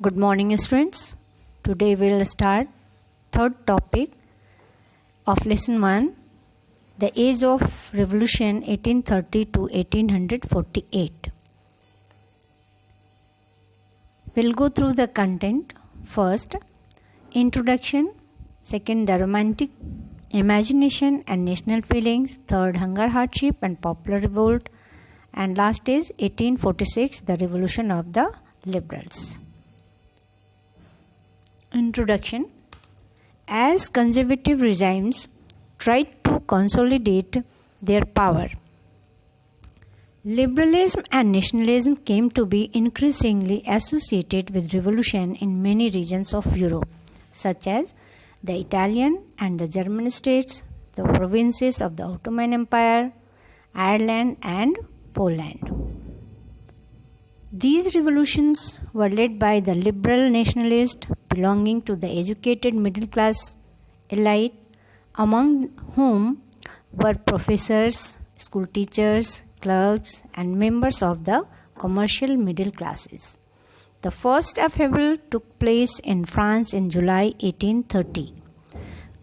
Good morning, students. Today we will start third topic of lesson 1, the age of revolution 1830 to 1848. We'll go through the content. First, introduction. Second, the romantic imagination and national feelings. Third, hunger, hardship and popular revolt. And last is 1846, the revolution of the liberals. Introduction. As conservative regimes tried to consolidate their power, liberalism and nationalism came to be increasingly associated with revolution in many regions of Europe, such as the Italian and the German states, the provinces of the Ottoman Empire, Ireland, and Poland. These revolutions were led by the liberal nationalists belonging to the educated middle class elite, among whom were professors, school teachers, clerks, and members of the commercial middle classes. The first upheaval took place in France in July 1830.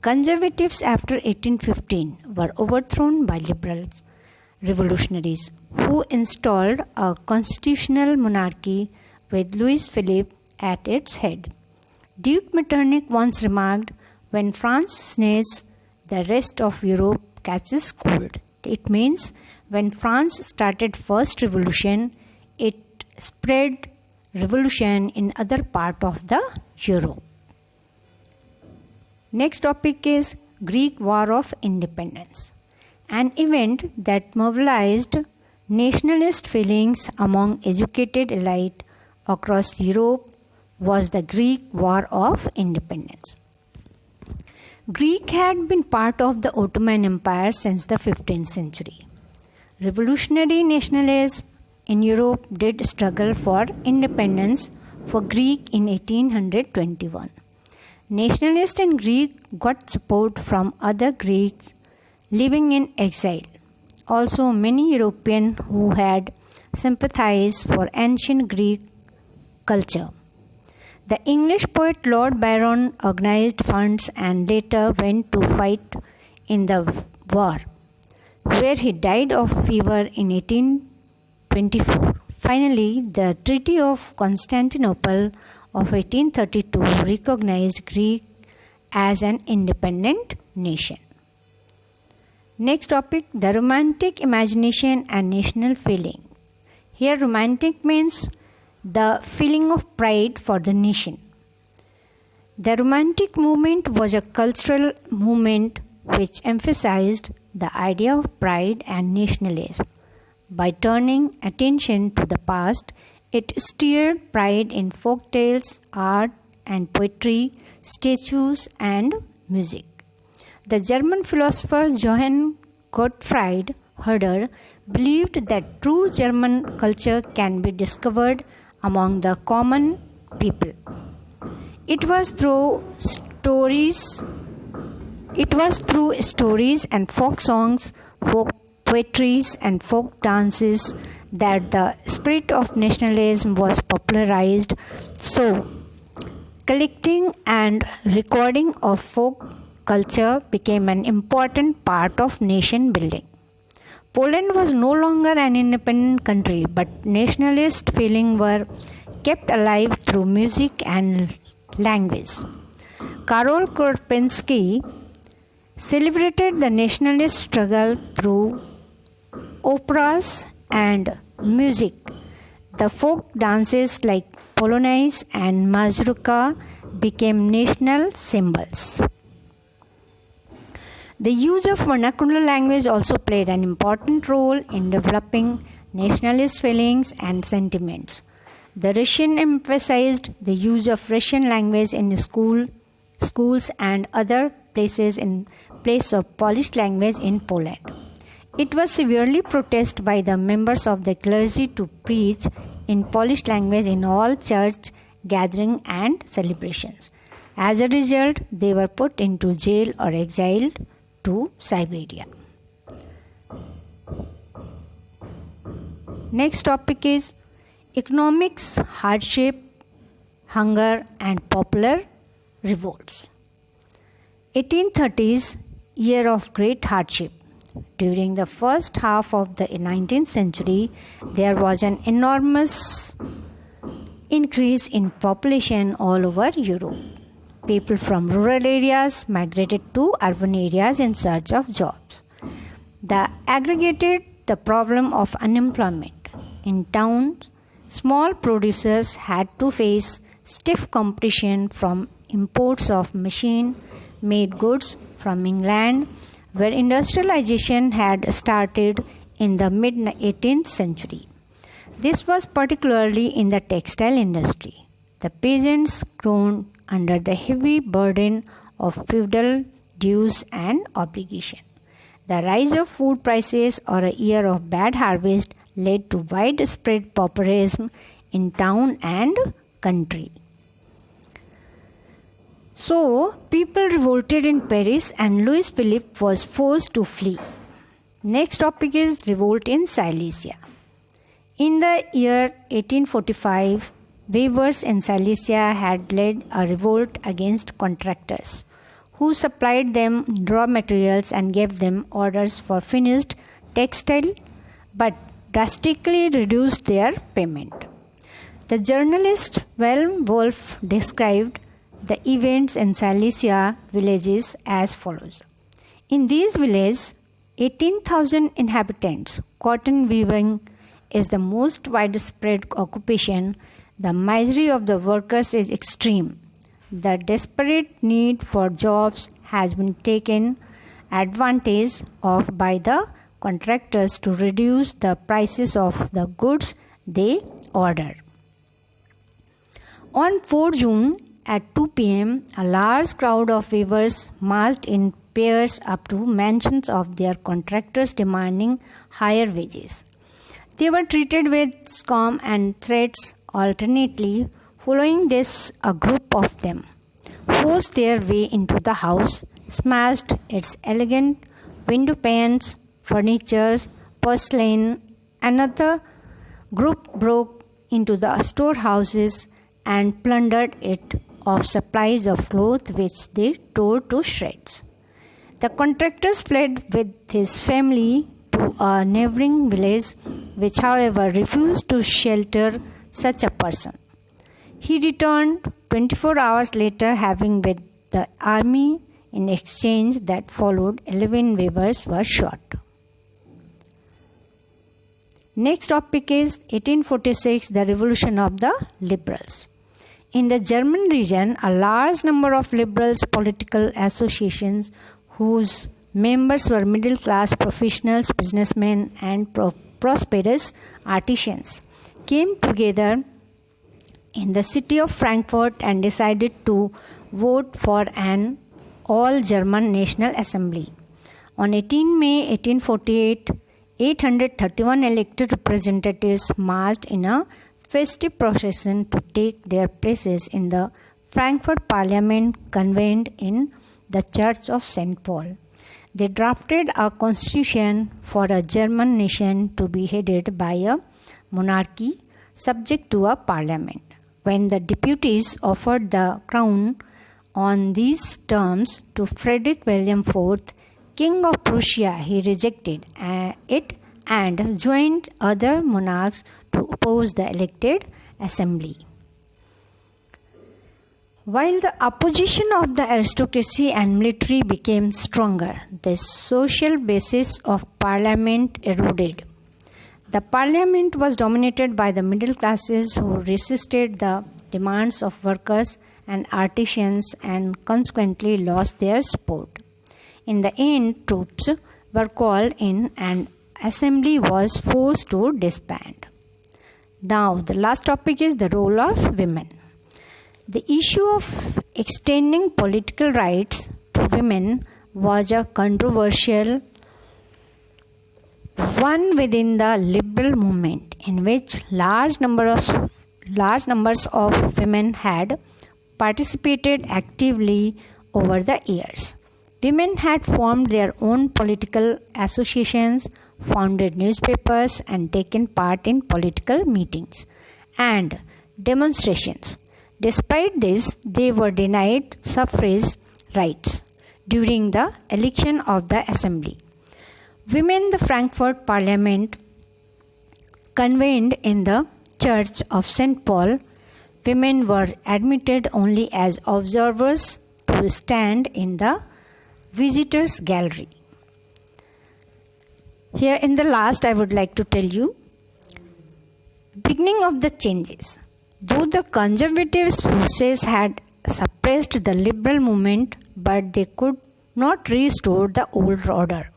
Conservatives after 1815 were overthrown by liberals revolutionaries who installed a constitutional monarchy with Louis Philippe at its head. Duke Metternich once remarked, "When France sneezes, the rest of Europe catches cold." It means when France started first revolution, it spread revolution in other part of the Europe. Next topic is Greek War of Independence. An event that mobilized nationalist feelings among educated elite across Europe was the Greek War of Independence. Greece had been part of the Ottoman Empire since the 15th century. Revolutionary nationalism in Europe did struggle for independence for Greece in 1821. Nationalists in Greece got support from other Greeks living in exile. Also, many Europeans who had sympathized for ancient Greek culture. The English poet Lord Byron organized funds and later went to fight in the war, where he died of fever in 1824. Finally, the Treaty of Constantinople of 1832 recognized Greece as an independent nation. Next topic, the romantic imagination and national feeling. Here, romantic means the feeling of pride for the nation. The Romantic movement was a cultural movement which emphasized the idea of pride and nationalism. By turning attention to the past, it stirred pride in folk tales, art and poetry, statues and music. The German philosopher Johann Gottfried Herder believed that true German culture can be discovered among the common people. It was through stories and folk songs, folk poetries and folk dances that the spirit of nationalism was popularized. So, collecting and recording of folk culture became an important part of nation building. Poland was no longer an independent country, but nationalist feelings were kept alive through music and language. Karol Kropotkin celebrated the nationalist struggle through operas and music. The folk dances like Polonaise and Mazurka became national symbols. The use of vernacular language also played an important role in developing nationalist feelings and sentiments. The Russian emphasized the use of Russian language in schools and other places in place of Polish language in Poland. It was severely protested by the members of the clergy to preach in Polish language in all church gatherings and celebrations. As a result, they were put into jail or exiled to Siberia. Next topic is economics, hunger, and popular revolts. 1830s, year of great hardship. During the first half of the 19th century, there was an enormous increase in population all over Europe. People from rural areas migrated to urban areas in search of jobs. That aggravated the problem of unemployment. In towns, small producers had to face stiff competition from imports of machine-made goods from England, where industrialization had started in the mid-18th century. This was particularly in the textile industry. The peasants groaned under the heavy burden of feudal dues and obligation. The rise of food prices or a year of bad harvest led to widespread pauperism in town and country. So, people revolted in Paris and Louis Philippe was forced to flee. Next topic is revolt in Silesia. In the year 1845, weavers in Silesia had led a revolt against contractors who supplied them raw materials and gave them orders for finished textile but drastically reduced their payment. The journalist Wilhelm Wolff described the events in Silesia villages as follows. In these villages, 18,000 inhabitants, cotton weaving is the most widespread occupation. The misery of the workers is extreme. The desperate need for jobs has been taken advantage of by the contractors to reduce the prices of the goods they order. On 4 June at 2 p.m., a large crowd of weavers marched in pairs up to mansions of their contractors demanding higher wages. They were treated with scorn and threats alternately. Following this, a group of them forced their way into the house, smashed its elegant window panes, furniture, porcelain. Another group broke into the storehouses and plundered it of supplies of cloth which they tore to shreds. The contractors fled with his family to a neighboring village, which however refused to shelter such a person. He returned 24 hours later, having with the army. In exchange that followed, 11 weavers were shot. Next topic is 1846, the revolution of the liberals. In the German region, a large number of liberals political associations whose members were middle-class professionals, businessmen, and prosperous artisans came together in the city of Frankfurt and decided to vote for an all-German National Assembly. On 18 May 1848, 831 elected representatives marched in a festive procession to take their places in the Frankfurt Parliament convened in the Church of St. Paul. They drafted a constitution for a German nation to be headed by a monarchy subject to a parliament. When the deputies offered the crown on these terms to Frederick William IV, King of Prussia, he rejected it and joined other monarchs to oppose the elected assembly. While the opposition of the aristocracy and military became stronger, the social basis of parliament eroded. The parliament was dominated by the middle classes who resisted the demands of workers and artisans and consequently lost their support. In the end, troops were called in and assembly was forced to disband. Now, the last topic is the role of women. The issue of extending political rights to women was a controversial one within the liberal movement, in which large numbers of women had participated actively over the years. Women had formed their own political associations, founded newspapers, and taken part in political meetings and demonstrations. Despite this, they were denied suffrage rights during the election of the assembly. Women, the Frankfurt Parliament convened in the Church of St. Paul. Women were admitted only as observers to stand in the visitors' gallery. Here in the last, I would like to tell you beginning of the changes. Though the conservative forces had suppressed the liberal movement, but they could not restore the old order.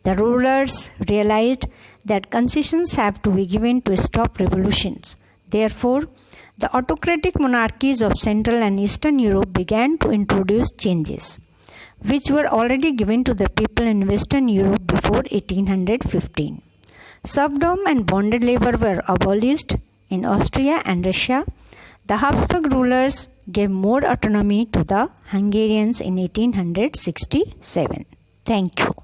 The rulers realized that concessions have to be given to stop revolutions. Therefore, the autocratic monarchies of Central and Eastern Europe began to introduce changes, which were already given to the people in Western Europe before 1815. Serfdom and bonded labor were abolished in Austria and Russia. The Habsburg rulers gave more autonomy to the Hungarians in 1867. Thank you.